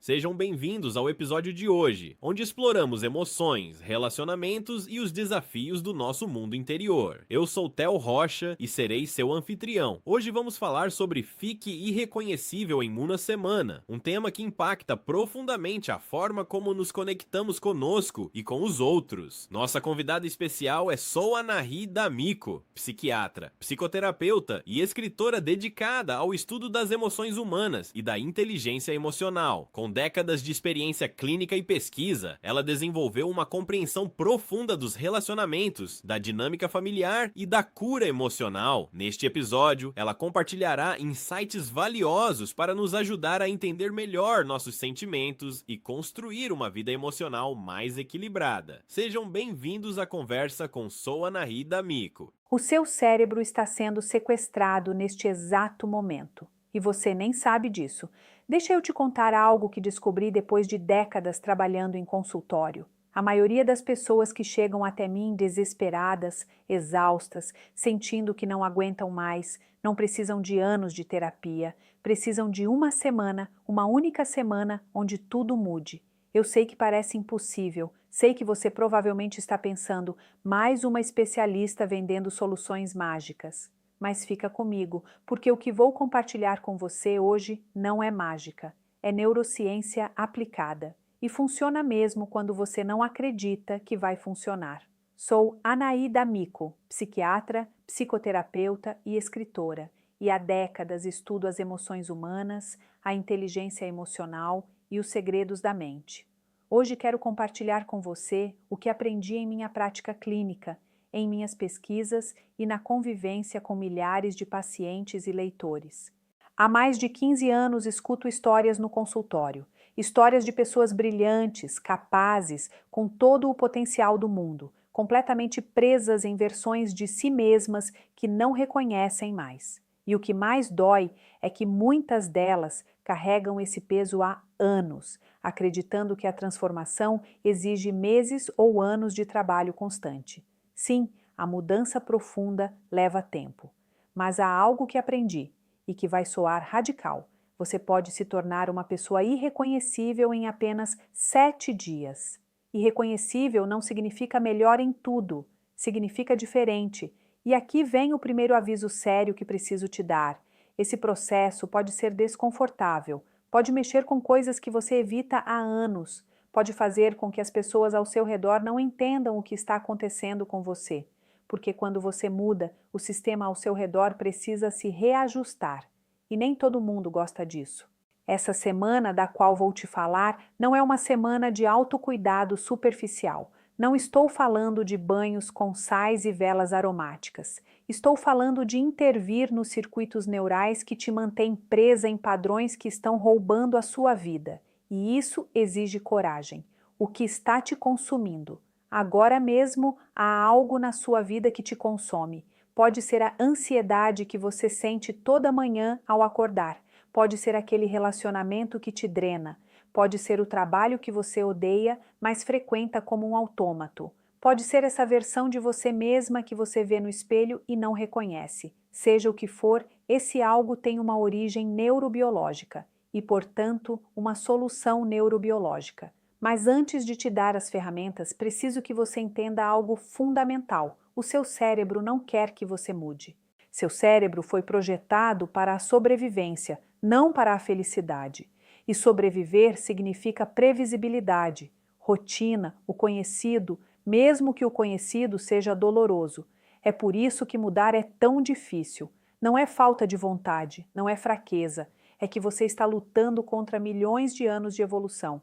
Sejam bem-vindos ao episódio de hoje, onde exploramos emoções, relacionamentos e os desafios do nosso mundo interior. Eu sou Theo Rocha e serei seu anfitrião. Hoje vamos falar sobre Fique Irreconhecível em uma Semana, um tema que impacta profundamente a forma como nos conectamos conosco e com os outros. Nossa convidada especial é Souanahy D'Amico, psiquiatra, psicoterapeuta e escritora dedicada ao estudo das emoções humanas e da inteligência emocional. Com décadas de experiência clínica e pesquisa, ela desenvolveu uma compreensão profunda dos relacionamentos, da dinâmica familiar e da cura emocional. Neste episódio, ela compartilhará insights valiosos para nos ajudar a entender melhor nossos sentimentos e construir uma vida emocional mais equilibrada. Sejam bem-vindos à conversa com Souanahy D'Amico. O seu cérebro está sendo sequestrado neste exato momento. E você nem sabe disso. Deixa eu te contar algo que descobri depois de décadas trabalhando em consultório. A maioria das pessoas que chegam até mim desesperadas, exaustas, sentindo que não aguentam mais, não precisam de anos de terapia, precisam de uma semana, uma única semana, onde tudo mude. Eu sei que parece impossível, sei que você provavelmente está pensando, mais uma especialista vendendo soluções mágicas. Mas fica comigo, porque o que vou compartilhar com você hoje não é mágica, é neurociência aplicada. E funciona mesmo quando você não acredita que vai funcionar. Sou Anahy D'Amico, psiquiatra, psicoterapeuta e escritora, e há décadas estudo as emoções humanas, a inteligência emocional e os segredos da mente. Hoje quero compartilhar com você o que aprendi em minha prática clínica, em minhas pesquisas e na convivência com milhares de pacientes e leitores. Há mais de 15 anos escuto histórias no consultório, histórias de pessoas brilhantes, capazes, com todo o potencial do mundo, completamente presas em versões de si mesmas que não reconhecem mais. E o que mais dói é que muitas delas carregam esse peso há anos, acreditando que a transformação exige meses ou anos de trabalho constante. Sim, a mudança profunda leva tempo. Mas há algo que aprendi e que vai soar radical. Você pode se tornar uma pessoa irreconhecível em apenas 7 dias. Irreconhecível não significa melhor em tudo, significa diferente. E aqui vem o primeiro aviso sério que preciso te dar. Esse processo pode ser desconfortável, pode mexer com coisas que você evita há anos, pode fazer com que as pessoas ao seu redor não entendam o que está acontecendo com você, porque quando você muda, o sistema ao seu redor precisa se reajustar, e nem todo mundo gosta disso. Essa semana da qual vou te falar não é uma semana de autocuidado superficial. Não estou falando de banhos com sais e velas aromáticas. Estou falando de intervir nos circuitos neurais que te mantêm presa em padrões que estão roubando a sua vida. E isso exige coragem. O que está te consumindo? Agora mesmo há algo na sua vida que te consome. Pode ser a ansiedade que você sente toda manhã ao acordar. Pode ser aquele relacionamento que te drena. Pode ser o trabalho que você odeia, mas frequenta como um autômato. Pode ser essa versão de você mesma que você vê no espelho e não reconhece. Seja o que for, esse algo tem uma origem neurobiológica e, portanto, uma solução neurobiológica. Mas antes de te dar as ferramentas, preciso que você entenda algo fundamental. O seu cérebro não quer que você mude. Seu cérebro foi projetado para a sobrevivência, não para a felicidade. E sobreviver significa previsibilidade, rotina, o conhecido, mesmo que o conhecido seja doloroso. É por isso que mudar é tão difícil. Não é falta de vontade, não é fraqueza, é que você está lutando contra milhões de anos de evolução.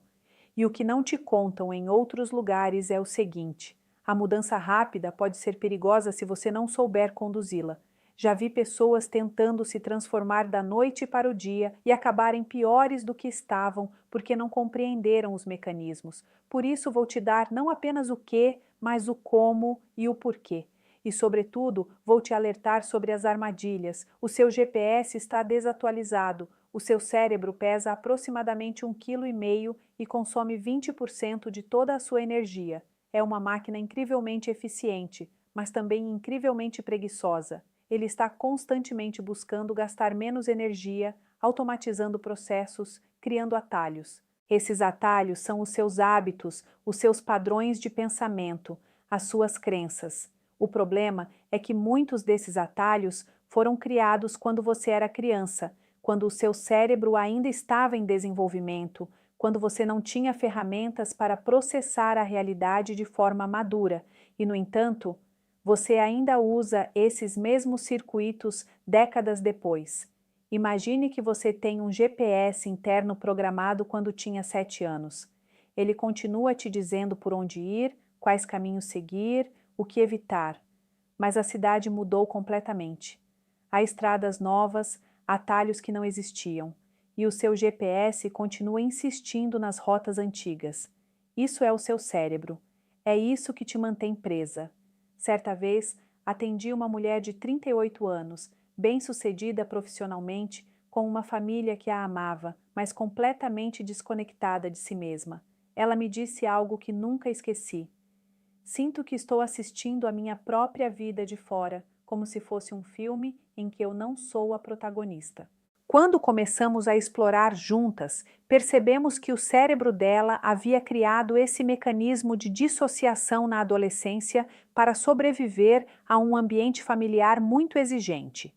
E o que não te contam em outros lugares é o seguinte: a mudança rápida pode ser perigosa se você não souber conduzi-la. Já vi pessoas tentando se transformar da noite para o dia e acabarem piores do que estavam porque não compreenderam os mecanismos. Por isso vou te dar não apenas o que, mas o como e o porquê. E, sobretudo, vou te alertar sobre as armadilhas. O seu GPS está desatualizado. O seu cérebro pesa aproximadamente 1,5 kg e consome 20% de toda a sua energia. É uma máquina incrivelmente eficiente, mas também incrivelmente preguiçosa. Ele está constantemente buscando gastar menos energia, automatizando processos, criando atalhos. Esses atalhos são os seus hábitos, os seus padrões de pensamento, as suas crenças. O problema é que muitos desses atalhos foram criados quando você era criança, quando o seu cérebro ainda estava em desenvolvimento, quando você não tinha ferramentas para processar a realidade de forma madura e, no entanto, você ainda usa esses mesmos circuitos décadas depois. Imagine que você tem um GPS interno programado quando tinha 7 anos. Ele continua te dizendo por onde ir, quais caminhos seguir, o que evitar. Mas a cidade mudou completamente. Há estradas novas, atalhos que não existiam, e o seu GPS continua insistindo nas rotas antigas. Isso é o seu cérebro. É isso que te mantém presa. Certa vez, atendi uma mulher de 38 anos, bem-sucedida profissionalmente, com uma família que a amava, mas completamente desconectada de si mesma. Ela me disse algo que nunca esqueci. Sinto que estou assistindo a minha própria vida de fora, como se fosse um filme em que eu não sou a protagonista. Quando começamos a explorar juntas, percebemos que o cérebro dela havia criado esse mecanismo de dissociação na adolescência para sobreviver a um ambiente familiar muito exigente.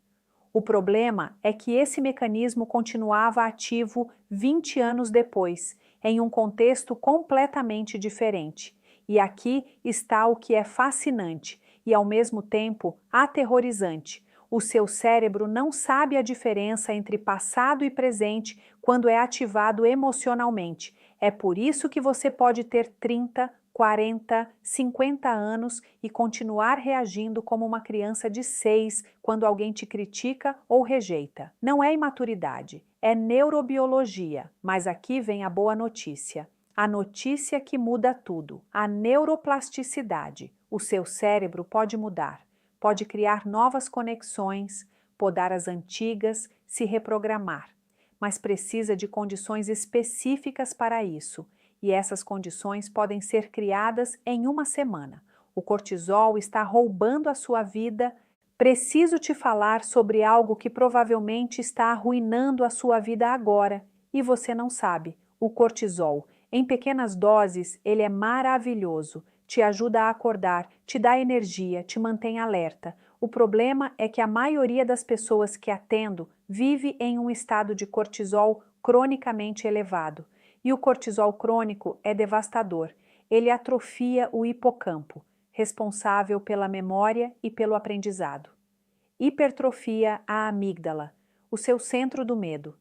O problema é que esse mecanismo continuava ativo 20 anos depois, em um contexto completamente diferente. E aqui está o que é fascinante e, ao mesmo tempo, aterrorizante. O seu cérebro não sabe a diferença entre passado e presente quando é ativado emocionalmente. É por isso que você pode ter 30, 40, 50 anos e continuar reagindo como uma criança de 6 quando alguém te critica ou rejeita. Não é imaturidade, é neurobiologia. Mas aqui vem a boa notícia. A notícia que muda tudo, a neuroplasticidade. O seu cérebro pode mudar, pode criar novas conexões, podar as antigas, se reprogramar. Mas precisa de condições específicas para isso, e essas condições podem ser criadas em uma semana. O cortisol está roubando a sua vida. Preciso te falar sobre algo que provavelmente está arruinando a sua vida agora, e você não sabe. O cortisol. Em pequenas doses, ele é maravilhoso, te ajuda a acordar, te dá energia, te mantém alerta. O problema é que a maioria das pessoas que atendo vive em um estado de cortisol cronicamente elevado. E o cortisol crônico é devastador. Ele atrofia o hipocampo, responsável pela memória e pelo aprendizado. Hipertrofia a amígdala, o seu centro do medo.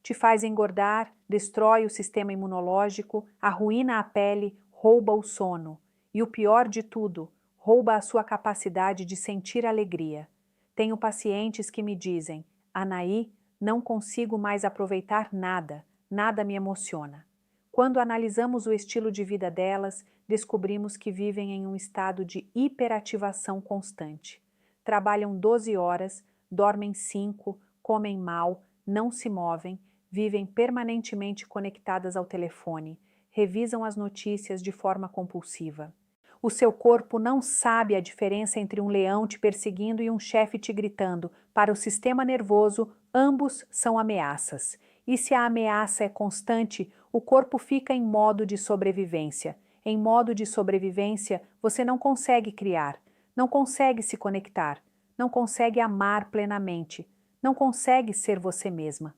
Te faz engordar, destrói o sistema imunológico, arruína a pele, rouba o sono. E o pior de tudo, rouba a sua capacidade de sentir alegria. Tenho pacientes que me dizem: Anaí, não consigo mais aproveitar nada, nada me emociona. Quando analisamos o estilo de vida delas, descobrimos que vivem em um estado de hiperativação constante. Trabalham 12 horas, dormem 5, comem mal, não se movem, vivem permanentemente conectadas ao telefone, revisam as notícias de forma compulsiva. O seu corpo não sabe a diferença entre um leão te perseguindo e um chefe te gritando. Para o sistema nervoso, ambos são ameaças. E se a ameaça é constante, o corpo fica em modo de sobrevivência. Em modo de sobrevivência, você não consegue criar, não consegue se conectar, não consegue amar plenamente, não consegue ser você mesma.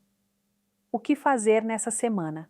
O que fazer nessa semana?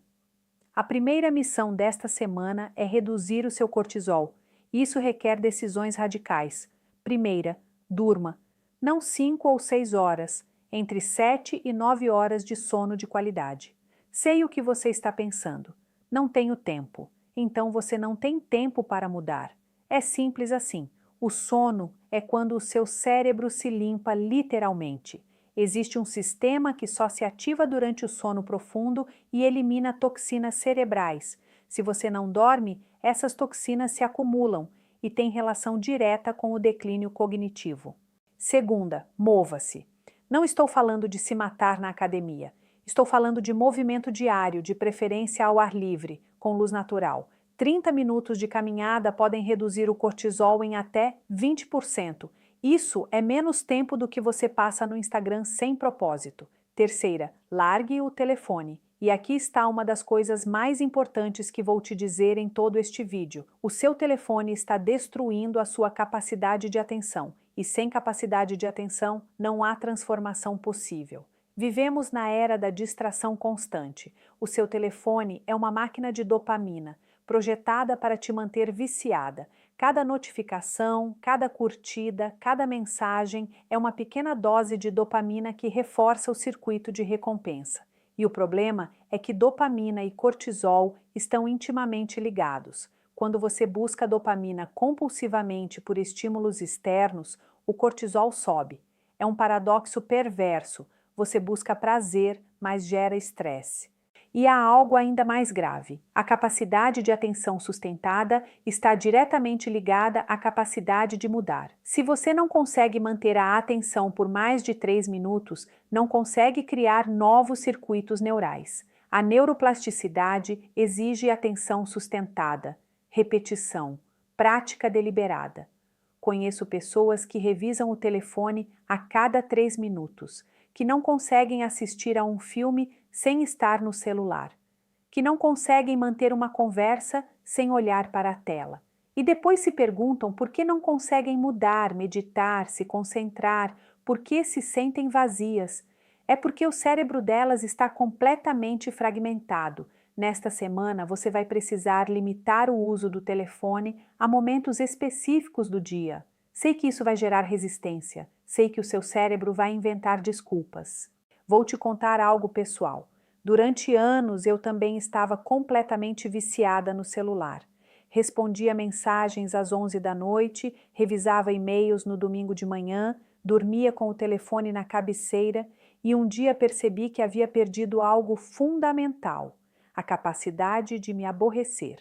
A primeira missão desta semana é reduzir o seu cortisol. Isso requer decisões radicais. Primeira, durma. Não 5 ou 6 horas, entre 7 e 9 horas de sono de qualidade. Sei o que você está pensando. Não tenho tempo. Então você não tem tempo para mudar. É simples assim. O sono é quando o seu cérebro se limpa literalmente. Existe um sistema que só se ativa durante o sono profundo e elimina toxinas cerebrais. Se você não dorme, essas toxinas se acumulam e têm relação direta com o declínio cognitivo. Segunda, mova-se. Não estou falando de se matar na academia. Estou falando de movimento diário, de preferência ao ar livre, com luz natural. 30 minutos de caminhada podem reduzir o cortisol em até 20%. Isso é menos tempo do que você passa no Instagram sem propósito. Terceira, largue o telefone. E aqui está uma das coisas mais importantes que vou te dizer em todo este vídeo. O seu telefone está destruindo a sua capacidade de atenção, e sem capacidade de atenção não há transformação possível. Vivemos na era da distração constante. O seu telefone é uma máquina de dopamina, projetada para te manter viciada. Cada notificação, cada curtida, cada mensagem é uma pequena dose de dopamina que reforça o circuito de recompensa. E o problema é que dopamina e cortisol estão intimamente ligados. Quando você busca dopamina compulsivamente por estímulos externos, o cortisol sobe. É um paradoxo perverso. Você busca prazer, mas gera estresse. E há algo ainda mais grave. A capacidade de atenção sustentada está diretamente ligada à capacidade de mudar. Se você não consegue manter a atenção por mais de 3 minutos, não consegue criar novos circuitos neurais. A neuroplasticidade exige atenção sustentada, repetição, prática deliberada. Conheço pessoas que revisam o telefone a cada 3 minutos, que não conseguem assistir a um filme sem estar no celular, que não conseguem manter uma conversa sem olhar para a tela. E depois se perguntam por que não conseguem mudar, meditar, se concentrar, por que se sentem vazias. É porque o cérebro delas está completamente fragmentado. Nesta semana, você vai precisar limitar o uso do telefone a momentos específicos do dia. Sei que isso vai gerar resistência, sei que o seu cérebro vai inventar desculpas. Vou te contar algo pessoal. Durante anos eu também estava completamente viciada no celular. Respondia mensagens às 11 da noite, revisava e-mails no domingo de manhã, dormia com o telefone na cabeceira e um dia percebi que havia perdido algo fundamental, a capacidade de me aborrecer.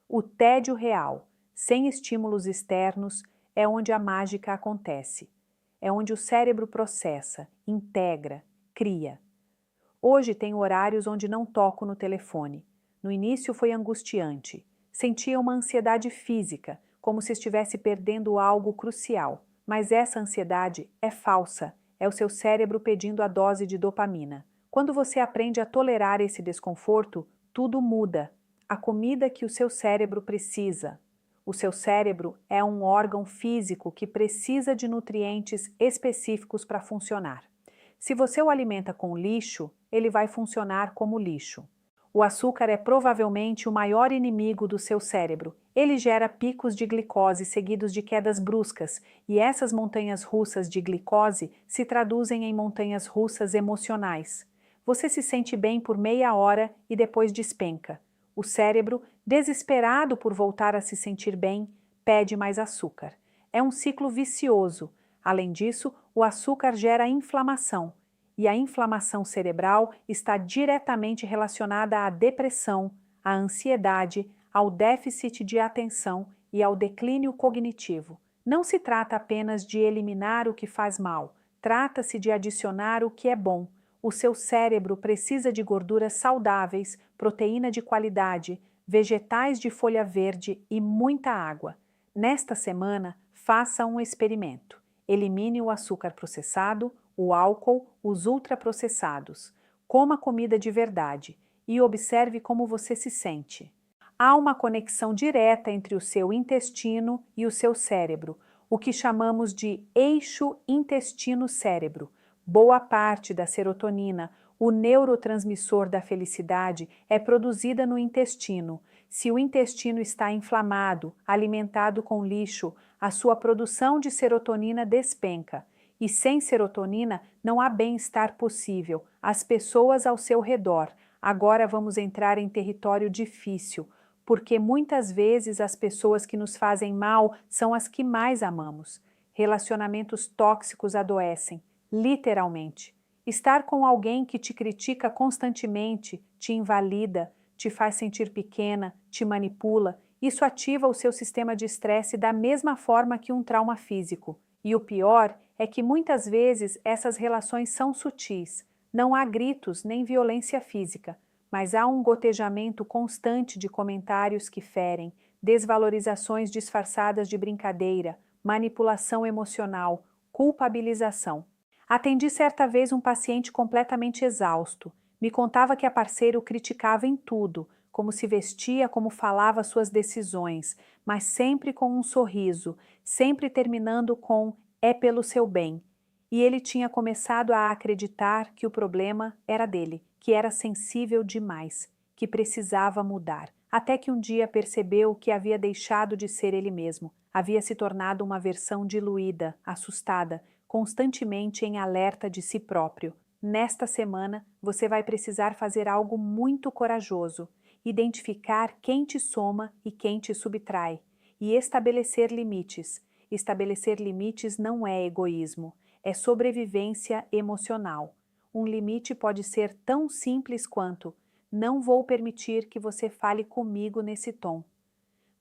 O tédio real, sem estímulos externos, é onde a mágica acontece. É onde o cérebro processa, integra, cria. Hoje tenho horários onde não toco no telefone. No início foi angustiante. Sentia uma ansiedade física, como se estivesse perdendo algo crucial. Mas essa ansiedade é falsa. É o seu cérebro pedindo a dose de dopamina. Quando você aprende a tolerar esse desconforto, tudo muda. A comida que o seu cérebro precisa. O seu cérebro é um órgão físico que precisa de nutrientes específicos para funcionar. Se você o alimenta com lixo, ele vai funcionar como lixo. O açúcar é provavelmente o maior inimigo do seu cérebro. Ele gera picos de glicose seguidos de quedas bruscas, e essas montanhas russas de glicose se traduzem em montanhas russas emocionais. Você se sente bem por meia hora e depois despenca. O cérebro, desesperado por voltar a se sentir bem, pede mais açúcar. É um ciclo vicioso. Além disso, o açúcar gera inflamação, e a inflamação cerebral está diretamente relacionada à depressão, à ansiedade, ao déficit de atenção e ao declínio cognitivo. Não se trata apenas de eliminar o que faz mal, trata-se de adicionar o que é bom. O seu cérebro precisa de gorduras saudáveis, proteína de qualidade, vegetais de folha verde e muita água. Nesta semana, faça um experimento. Elimine o açúcar processado, o álcool, os ultraprocessados. Coma comida de verdade e observe como você se sente. Há uma conexão direta entre o seu intestino e o seu cérebro, o que chamamos de eixo intestino-cérebro. Boa parte da serotonina, o neurotransmissor da felicidade, é produzida no intestino. Se o intestino está inflamado, alimentado com lixo, a sua produção de serotonina despenca. E sem serotonina não há bem-estar possível. As pessoas ao seu redor. Agora vamos entrar em território difícil, porque muitas vezes as pessoas que nos fazem mal são as que mais amamos. Relacionamentos tóxicos adoecem, literalmente. Estar com alguém que te critica constantemente, te invalida, te faz sentir pequena, te manipula, isso ativa o seu sistema de estresse da mesma forma que um trauma físico. E o pior é que muitas vezes essas relações são sutis. Não há gritos nem violência física, mas há um gotejamento constante de comentários que ferem, desvalorizações disfarçadas de brincadeira, manipulação emocional, culpabilização. Atendi certa vez um paciente completamente exausto. Me contava que a parceira o criticava em tudo, como se vestia, como falava suas decisões, mas sempre com um sorriso, sempre terminando com "é pelo seu bem". E ele tinha começado a acreditar que o problema era dele, que era sensível demais, que precisava mudar. Até que um dia percebeu que havia deixado de ser ele mesmo, havia se tornado uma versão diluída, assustada, constantemente em alerta de si próprio. Nesta semana, você vai precisar fazer algo muito corajoso: identificar quem te soma e quem te subtrai, e estabelecer limites. Estabelecer limites não é egoísmo, é sobrevivência emocional. Um limite pode ser tão simples quanto: não vou permitir que você fale comigo nesse tom.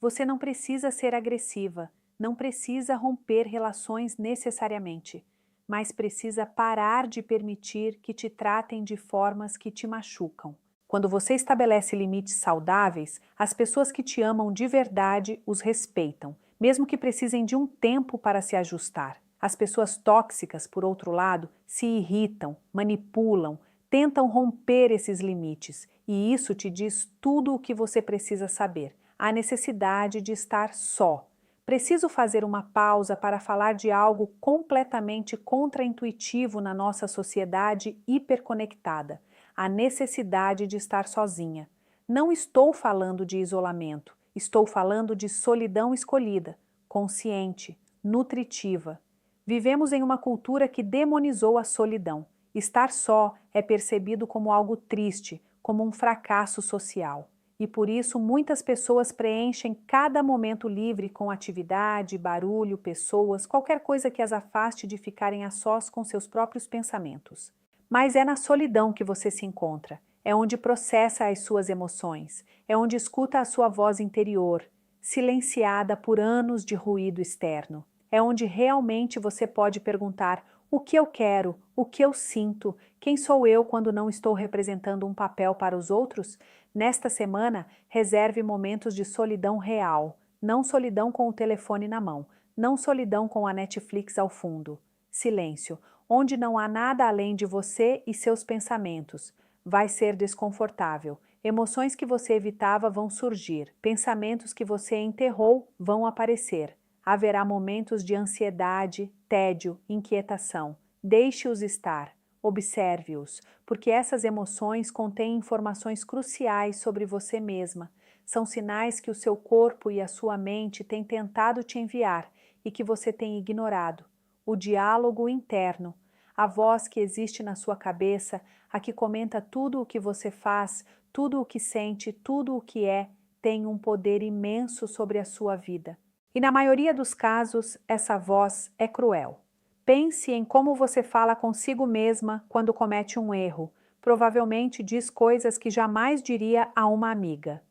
Você não precisa ser agressiva, não precisa romper relações necessariamente, mas precisa parar de permitir que te tratem de formas que te machucam. Quando você estabelece limites saudáveis, as pessoas que te amam de verdade os respeitam, mesmo que precisem de um tempo para se ajustar. As pessoas tóxicas, por outro lado, se irritam, manipulam, tentam romper esses limites, e isso te diz tudo o que você precisa saber: a necessidade de estar só. Preciso fazer uma pausa para falar de algo completamente contraintuitivo na nossa sociedade hiperconectada: a necessidade de estar sozinha. Não estou falando de isolamento, estou falando de solidão escolhida, consciente, nutritiva. Vivemos em uma cultura que demonizou a solidão. Estar só é percebido como algo triste, como um fracasso social. E por isso muitas pessoas preenchem cada momento livre com atividade, barulho, pessoas, qualquer coisa que as afaste de ficarem a sós com seus próprios pensamentos. Mas é na solidão que você se encontra, é onde processa as suas emoções, é onde escuta a sua voz interior, silenciada por anos de ruído externo. É onde realmente você pode perguntar: o que eu quero, o que eu sinto, quem sou eu quando não estou representando um papel para os outros? Nesta semana, reserve momentos de solidão real, não solidão com o telefone na mão, não solidão com a Netflix ao fundo. Silêncio, onde não há nada além de você e seus pensamentos. Vai ser desconfortável. Emoções que você evitava vão surgir, pensamentos que você enterrou vão aparecer. Haverá momentos de ansiedade, tédio, inquietação. Deixe-os estar, observe-os, porque essas emoções contêm informações cruciais sobre você mesma. São sinais que o seu corpo e a sua mente têm tentado te enviar e que você tem ignorado. O diálogo interno, a voz que existe na sua cabeça, a que comenta tudo o que você faz, tudo o que sente, tudo o que é, tem um poder imenso sobre a sua vida. E na maioria dos casos, essa voz é cruel. Pense em como você fala consigo mesma quando comete um erro. Provavelmente diz coisas que jamais diria a uma amiga.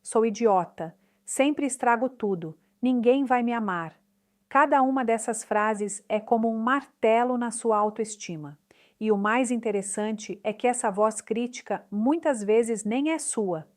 Sou idiota, sempre estrago tudo, ninguém vai me amar. Cada uma dessas frases é como um martelo na sua autoestima. E o mais interessante é que essa voz crítica muitas vezes nem é sua.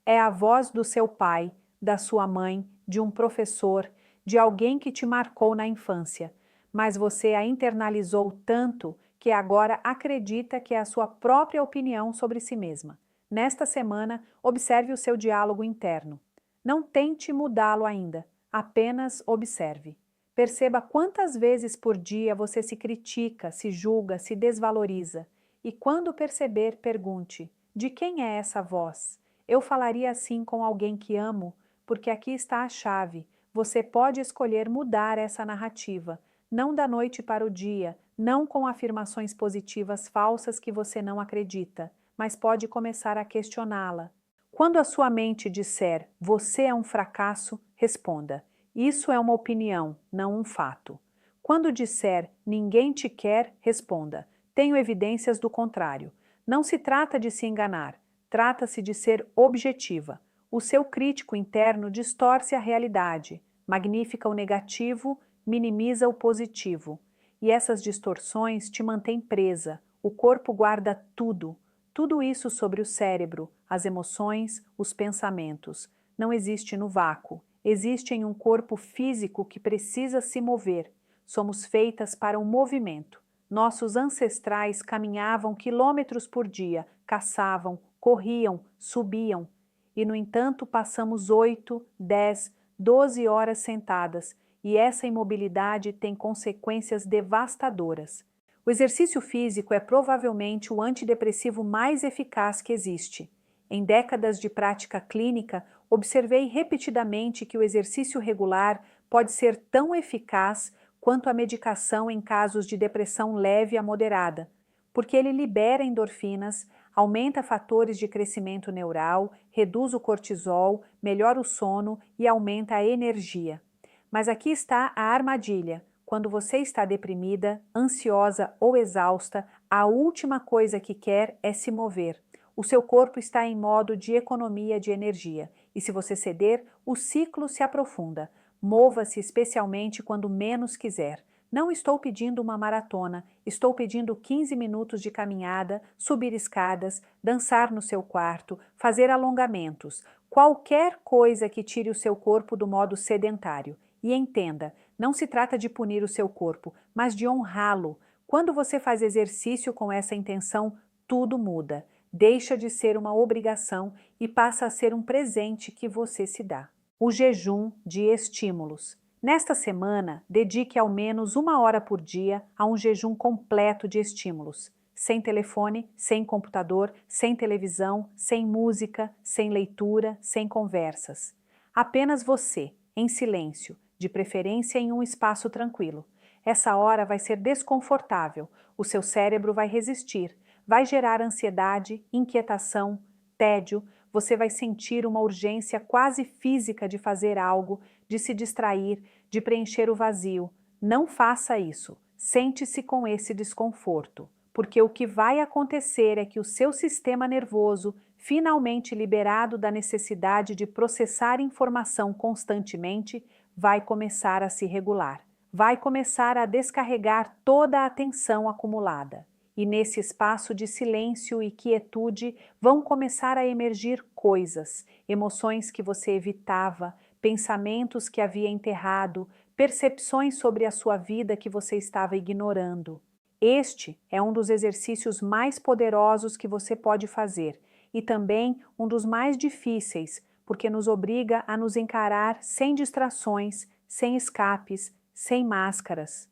É a voz do seu pai, da sua mãe, de um professor, de alguém que te marcou na infância. Mas você a internalizou tanto que agora acredita que é a sua própria opinião sobre si mesma. Nesta semana, observe o seu diálogo interno. Não tente mudá-lo ainda, apenas observe. Perceba quantas vezes por dia você se critica, se julga, se desvaloriza. E quando perceber, pergunte: de quem é essa voz? Eu falaria assim com alguém que amo, porque aqui está a chave. Você pode escolher mudar essa narrativa, não da noite para o dia, não com afirmações positivas falsas que você não acredita, mas pode começar a questioná-la. Quando a sua mente disser "você é um fracasso", responda: isso é uma opinião, não um fato. Quando disser "ninguém te quer", responda: tenho evidências do contrário. Não se trata de se enganar, trata-se de ser objetiva. O seu crítico interno distorce a realidade, magnifica o negativo, minimiza o positivo. E essas distorções te mantêm presa. O corpo guarda tudo. Tudo isso sobre o cérebro, as emoções, os pensamentos. Não existe no vácuo. Existe em um corpo físico que precisa se mover. Somos feitas para um movimento. Nossos ancestrais caminhavam quilômetros por dia, caçavam, corriam, subiam. E, no entanto, passamos 8, 10, 12 horas sentadas, e essa imobilidade tem consequências devastadoras. O exercício físico é provavelmente o antidepressivo mais eficaz que existe. Em décadas de prática clínica, observei repetidamente que o exercício regular pode ser tão eficaz quanto a medicação em casos de depressão leve a moderada, porque ele libera endorfinas, aumenta fatores de crescimento neural, reduz o cortisol, melhora o sono e aumenta a energia. Mas aqui está a armadilha. Quando você está deprimida, ansiosa ou exausta, a última coisa que quer é se mover. O seu corpo está em modo de economia de energia, e se você ceder, o ciclo se aprofunda. Mova-se especialmente quando menos quiser. Não estou pedindo uma maratona, estou pedindo 15 minutos de caminhada, subir escadas, dançar no seu quarto, fazer alongamentos, qualquer coisa que tire o seu corpo do modo sedentário. E entenda, não se trata de punir o seu corpo, mas de honrá-lo. Quando você faz exercício com essa intenção, tudo muda. Deixa de ser uma obrigação e passa a ser um presente que você se dá. O jejum de estímulos. Nesta semana, dedique ao menos 1 hora por dia a um jejum completo de estímulos. Sem telefone, sem computador, sem televisão, sem música, sem leitura, sem conversas. Apenas você, em silêncio, de preferência em um espaço tranquilo. Essa hora vai ser desconfortável, o seu cérebro vai resistir, vai gerar ansiedade, inquietação, tédio, você vai sentir uma urgência quase física de fazer algo, de se distrair, de preencher o vazio. Não faça isso. Sente-se com esse desconforto, porque o que vai acontecer é que o seu sistema nervoso, finalmente liberado da necessidade de processar informação constantemente, vai começar a se regular. Vai começar a descarregar toda a atenção acumulada. E nesse espaço de silêncio e quietude vão começar a emergir coisas, emoções que você evitava, pensamentos que havia enterrado, percepções sobre a sua vida que você estava ignorando. Este é um dos exercícios mais poderosos que você pode fazer e também um dos mais difíceis, porque nos obriga a nos encarar sem distrações, sem escapes, sem máscaras.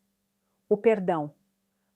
O perdão.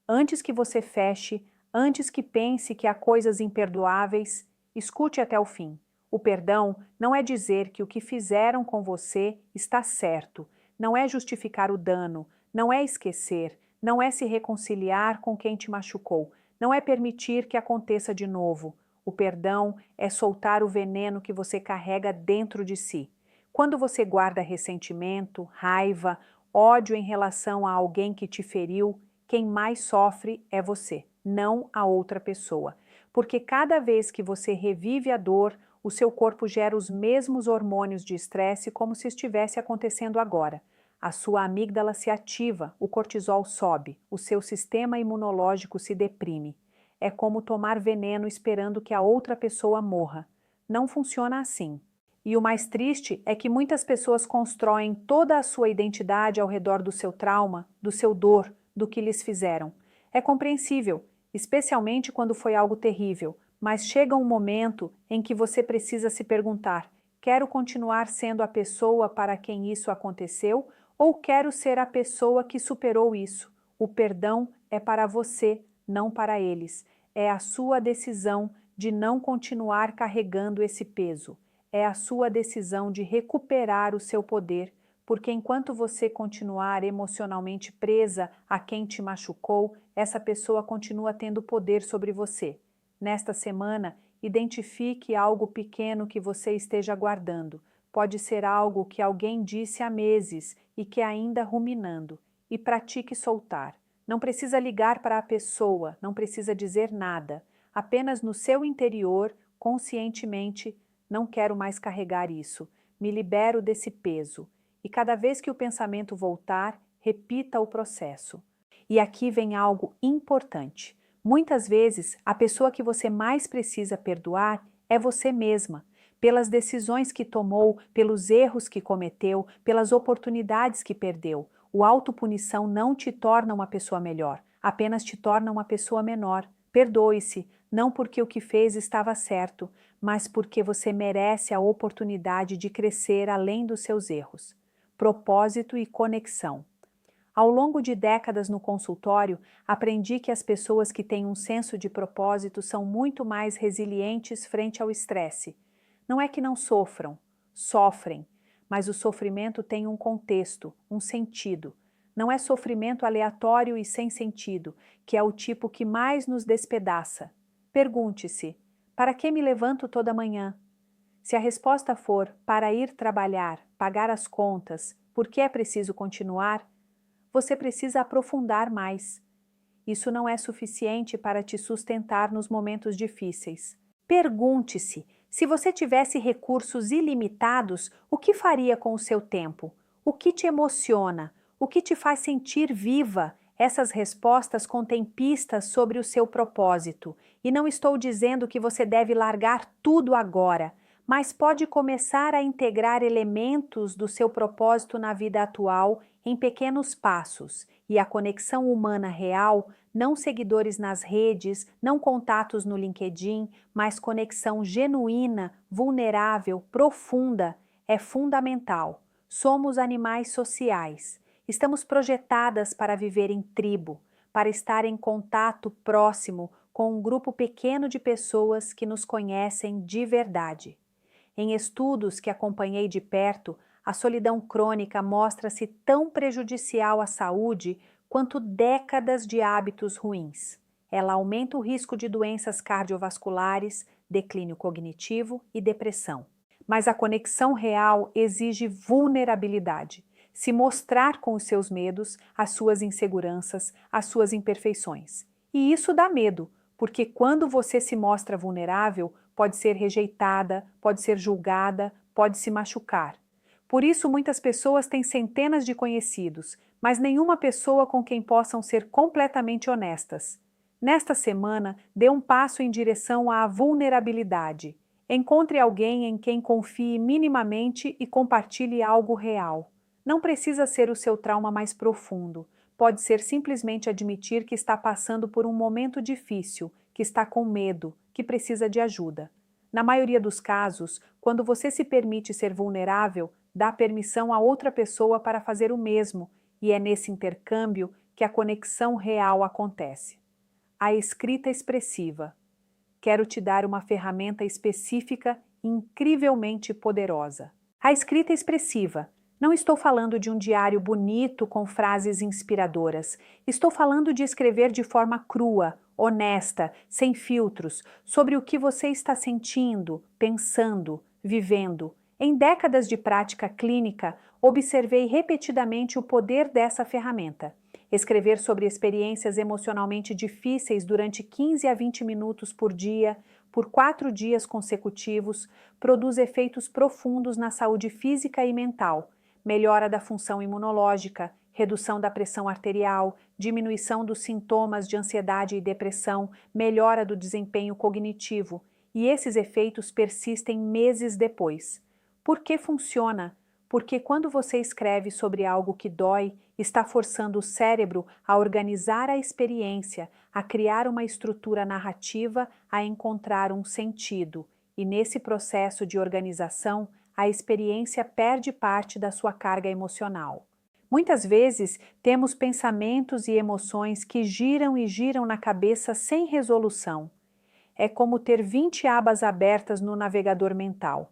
Antes que você feche, antes que pense que há coisas imperdoáveis, escute até o fim. O perdão não é dizer que o que fizeram com você está certo, não é justificar o dano, não é esquecer, não é se reconciliar com quem te machucou, não é permitir que aconteça de novo. O perdão é soltar o veneno que você carrega dentro de si. Quando você guarda ressentimento, raiva, ódio em relação a alguém que te feriu, quem mais sofre é você, não a outra pessoa. Porque cada vez que você revive a dor, o seu corpo gera os mesmos hormônios de estresse como se estivesse acontecendo agora. A sua amígdala se ativa, o cortisol sobe, o seu sistema imunológico se deprime. É como tomar veneno esperando que a outra pessoa morra. Não funciona assim. E o mais triste é que muitas pessoas constroem toda a sua identidade ao redor do seu trauma, do seu dor, do que lhes fizeram. É compreensível, especialmente quando foi algo terrível, mas chega um momento em que você precisa se perguntar: quero continuar sendo a pessoa para quem isso aconteceu ou quero ser a pessoa que superou isso? O perdão é para você, não para eles. É a sua decisão de não continuar carregando esse peso. É a sua decisão de recuperar o seu poder, porque enquanto você continuar emocionalmente presa a quem te machucou, essa pessoa continua tendo poder sobre você. Nesta semana, identifique algo pequeno que você esteja guardando. Pode ser algo que alguém disse há meses e que ainda ruminando, e pratique soltar. Não precisa ligar para a pessoa, não precisa dizer nada. Apenas no seu interior, conscientemente, não quero mais carregar isso. Me libero desse peso. E cada vez que o pensamento voltar, repita o processo. E aqui vem algo importante. Muitas vezes, a pessoa que você mais precisa perdoar é você mesma, pelas decisões que tomou, pelos erros que cometeu, pelas oportunidades que perdeu. O autopunição não te torna uma pessoa melhor, apenas te torna uma pessoa menor. Perdoe-se, não porque o que fez estava certo, mas porque você merece a oportunidade de crescer além dos seus erros. Propósito e conexão. Ao longo de décadas no consultório, aprendi que as pessoas que têm um senso de propósito são muito mais resilientes frente ao estresse. Não é que não sofram, sofrem, mas o sofrimento tem um contexto, um sentido. Não é sofrimento aleatório e sem sentido, que é o tipo que mais nos despedaça. Pergunte-se: para que me levanto toda manhã? Se a resposta for para ir trabalhar, pagar as contas, porque é preciso continuar, você precisa aprofundar mais. Isso não é suficiente para te sustentar nos momentos difíceis. Pergunte-se: se você tivesse recursos ilimitados, o que faria com o seu tempo? O que te emociona? O que te faz sentir viva? Essas respostas contêm pistas sobre o seu propósito. E não estou dizendo que você deve largar tudo agora, mas pode começar a integrar elementos do seu propósito na vida atual em pequenos passos, e a conexão humana real, não seguidores nas redes, não contatos no LinkedIn, mas conexão genuína, vulnerável, profunda, é fundamental. Somos animais sociais. Estamos projetadas para viver em tribo, para estar em contato próximo com um grupo pequeno de pessoas que nos conhecem de verdade. Em estudos que acompanhei de perto, a solidão crônica mostra-se tão prejudicial à saúde quanto décadas de hábitos ruins. Ela aumenta o risco de doenças cardiovasculares, declínio cognitivo e depressão. Mas a conexão real exige vulnerabilidade. Se mostrar com os seus medos, as suas inseguranças, as suas imperfeições. E isso dá medo, porque quando você se mostra vulnerável, pode ser rejeitada, pode ser julgada, pode se machucar. Por isso, muitas pessoas têm centenas de conhecidos, mas nenhuma pessoa com quem possam ser completamente honestas. Nesta semana, dê um passo em direção à vulnerabilidade. Encontre alguém em quem confie minimamente e compartilhe algo real. Não precisa ser o seu trauma mais profundo. Pode ser simplesmente admitir que está passando por um momento difícil, que está com medo, que precisa de ajuda. Na maioria dos casos, quando você se permite ser vulnerável, dá permissão a outra pessoa para fazer o mesmo, e é nesse intercâmbio que a conexão real acontece. A escrita expressiva. Quero te dar uma ferramenta específica e incrivelmente poderosa. A escrita expressiva. Não estou falando de um diário bonito com frases inspiradoras. Estou falando de escrever de forma crua, honesta, sem filtros, sobre o que você está sentindo, pensando, vivendo. Em décadas de prática clínica, observei repetidamente o poder dessa ferramenta. Escrever sobre experiências emocionalmente difíceis durante 15 a 20 minutos por dia, por 4 dias consecutivos, produz efeitos profundos na saúde física e mental. Melhora da função imunológica, redução da pressão arterial, diminuição dos sintomas de ansiedade e depressão, melhora do desempenho cognitivo. E esses efeitos persistem meses depois. Por que funciona? Porque quando você escreve sobre algo que dói, está forçando o cérebro a organizar a experiência, a criar uma estrutura narrativa, a encontrar um sentido. E nesse processo de organização, a experiência perde parte da sua carga emocional. Muitas vezes, temos pensamentos e emoções que giram e giram na cabeça sem resolução. É como ter 20 abas abertas no navegador mental.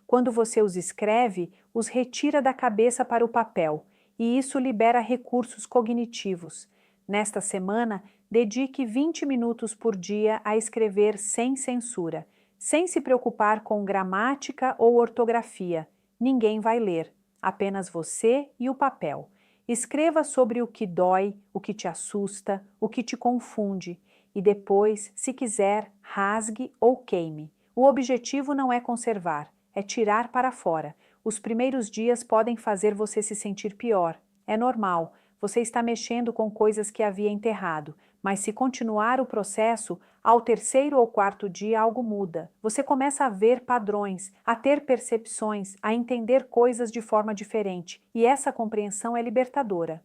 Quando você os escreve, os retira da cabeça para o papel, e isso libera recursos cognitivos. Nesta semana, dedique 20 minutos por dia a escrever sem censura, sem se preocupar com gramática ou ortografia. Ninguém vai ler, apenas você e o papel. Escreva sobre o que dói, o que te assusta, o que te confunde, e depois, se quiser, rasgue ou queime. O objetivo não é conservar, é tirar para fora. Os primeiros dias podem fazer você se sentir pior. É normal, você está mexendo com coisas que havia enterrado, mas se continuar o processo, ao terceiro ou quarto dia algo muda. Você começa a ver padrões, a ter percepções, a entender coisas de forma diferente, e essa compreensão é libertadora.